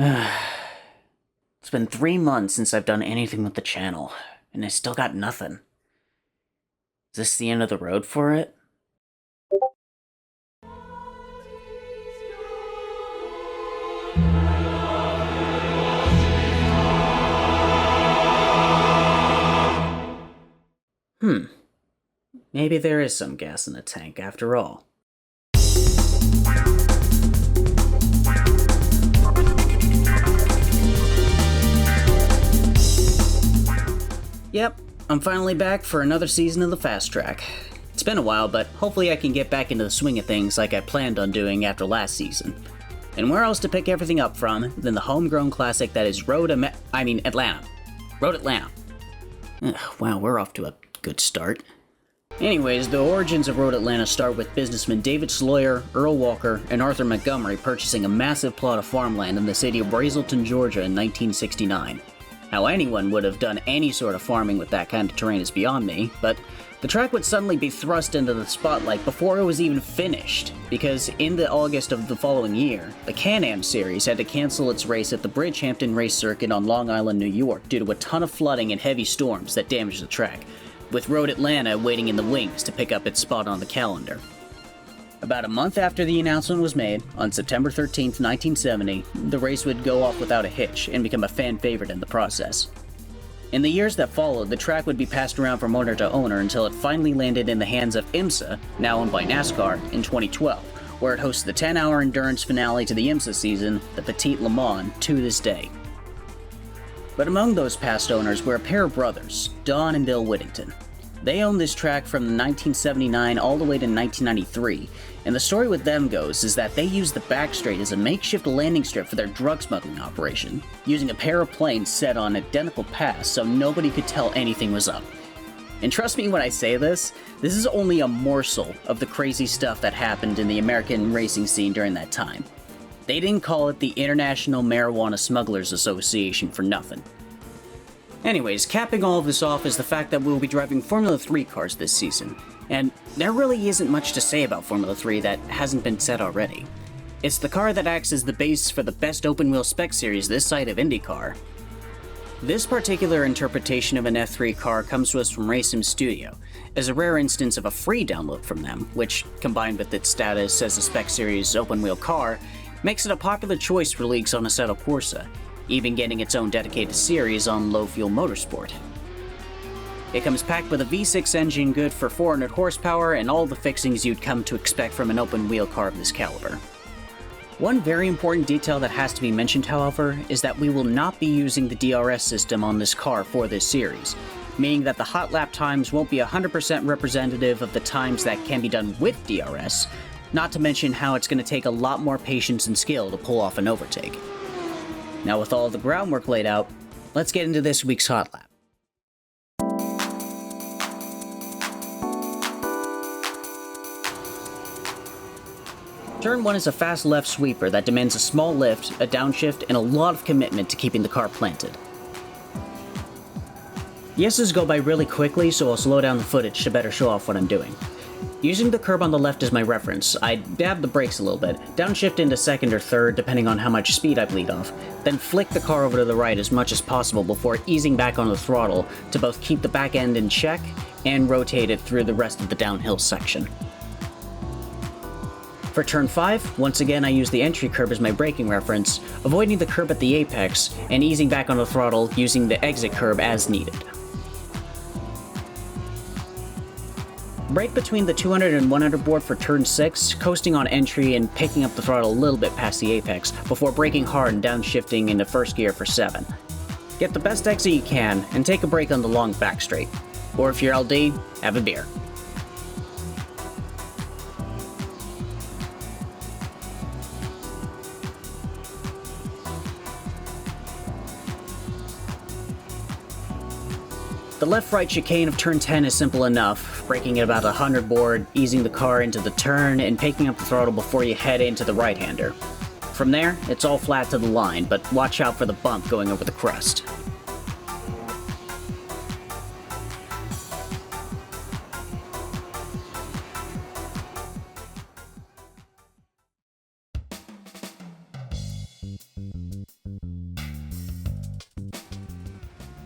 It's been 3 months since I've done anything with the channel, and I still got nothing. Is this the end of the road for it? Maybe there is some gas in the tank after all. Yep, I'm finally back for another season of the Fast Track. It's been a while, but hopefully I can get back into the swing of things like I planned on doing after last season. And where else to pick everything up from than the homegrown classic that is Atlanta. Road Atlanta. Wow, we're off to a good start. Anyways, the origins of Road Atlanta start with businessmen David Sloyer, Earl Walker, and Arthur Montgomery purchasing a massive plot of farmland in the city of Brazelton, Georgia in 1969. How anyone would have done any sort of farming with that kind of terrain is beyond me, but the track would suddenly be thrust into the spotlight before it was even finished, because in the August of the following year, the Can-Am series had to cancel its race at the Bridgehampton Race Circuit on Long Island, New York due to a ton of flooding and heavy storms that damaged the track, with Road Atlanta waiting in the wings to pick up its spot on the calendar. About a month after the announcement was made, on September 13th, 1970, the race would go off without a hitch and become a fan favorite in the process. In the years that followed, the track would be passed around from owner to owner until it finally landed in the hands of IMSA, now owned by NASCAR, in 2012, where it hosts the 10-hour endurance finale to the IMSA season, the Petite Le Mans, to this day. But among those past owners were a pair of brothers, Don and Bill Whittington. They owned this track from 1979 all the way to 1993, and the story with them goes is that they used the backstraight as a makeshift landing strip for their drug smuggling operation, using a pair of planes set on identical paths so nobody could tell anything was up. And trust me when I say this is only a morsel of the crazy stuff that happened in the American racing scene during that time. They didn't call it the International Marijuana Smugglers Association for nothing. Anyways, capping all of this off is the fact that we'll be driving Formula 3 cars this season. And there really isn't much to say about Formula 3 that hasn't been said already. It's the car that acts as the base for the best open-wheel spec series this side of IndyCar. This particular interpretation of an F3 car comes to us from Racing Studio, as a rare instance of a free download from them, which, combined with its status as a spec series open-wheel car, makes it a popular choice for leagues on Assetto Corsa, even getting its own dedicated series on low-fuel motorsport. It comes packed with a V6 engine good for 400 horsepower and all the fixings you'd come to expect from an open-wheel car of this caliber. One very important detail that has to be mentioned, however, is that we will not be using the DRS system on this car for this series, meaning that the Hotlap times won't be 100% representative of the times that can be done with DRS, not to mention how it's going to take a lot more patience and skill to pull off an overtake. Now with all the groundwork laid out, let's get into this week's Hotlap. Turn 1 is a fast left sweeper that demands a small lift, a downshift, and a lot of commitment to keeping the car planted. The S's go by really quickly, so I'll slow down the footage to better show off what I'm doing. Using the curb on the left as my reference, I dab the brakes a little bit, downshift into second or third depending on how much speed I bleed off, then flick the car over to the right as much as possible before easing back on the throttle to both keep the back end in check and rotate it through the rest of the downhill section. For turn 5, once again I use the entry curb as my braking reference, avoiding the curb at the apex and easing back on the throttle using the exit curb as needed. Brake between the 200 and 100 board for turn 6, coasting on entry and picking up the throttle a little bit past the apex, before braking hard and downshifting into first gear for 7. Get the best exit you can, and take a break on the long back straight. Or if you're LD, have a beer. The left-right chicane of turn 10 is simple enough, braking at about 100 board, easing the car into the turn, and picking up the throttle before you head into the right-hander. From there, it's all flat to the line, but watch out for the bump going over the crest.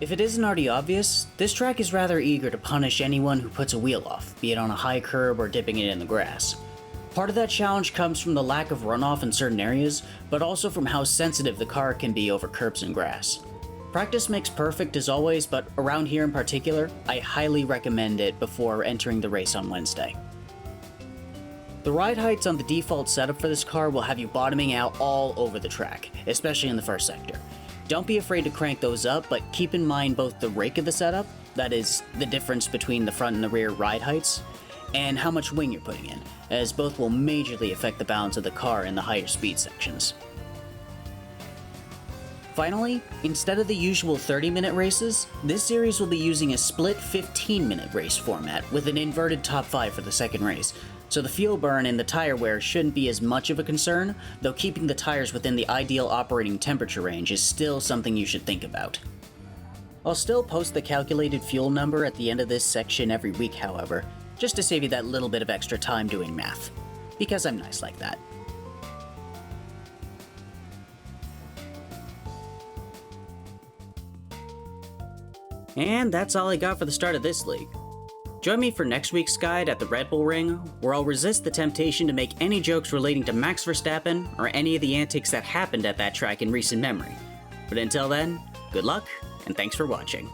If it isn't already obvious, this track is rather eager to punish anyone who puts a wheel off, be it on a high curb or dipping it in the grass. Part of that challenge comes from the lack of runoff in certain areas, but also from how sensitive the car can be over curbs and grass. Practice makes perfect as always, but around here in particular, I highly recommend it before entering the race on Wednesday. The ride heights on the default setup for this car will have you bottoming out all over the track, especially in the first sector. Don't be afraid to crank those up, but keep in mind both the rake of the setup, that is, the difference between the front and the rear ride heights, and how much wing you're putting in, as both will majorly affect the balance of the car in the higher speed sections. Finally, instead of the usual 30-minute races, this series will be using a split 15-minute race format with an inverted top 5 for the second race, so the fuel burn and the tire wear shouldn't be as much of a concern, though keeping the tires within the ideal operating temperature range is still something you should think about. I'll still post the calculated fuel number at the end of this section every week, however, just to save you that little bit of extra time doing math, because I'm nice like that. And that's all I got for the start of this league. Join me for next week's guide at the Red Bull Ring, where I'll resist the temptation to make any jokes relating to Max Verstappen or any of the antics that happened at that track in recent memory. But until then, good luck, and thanks for watching.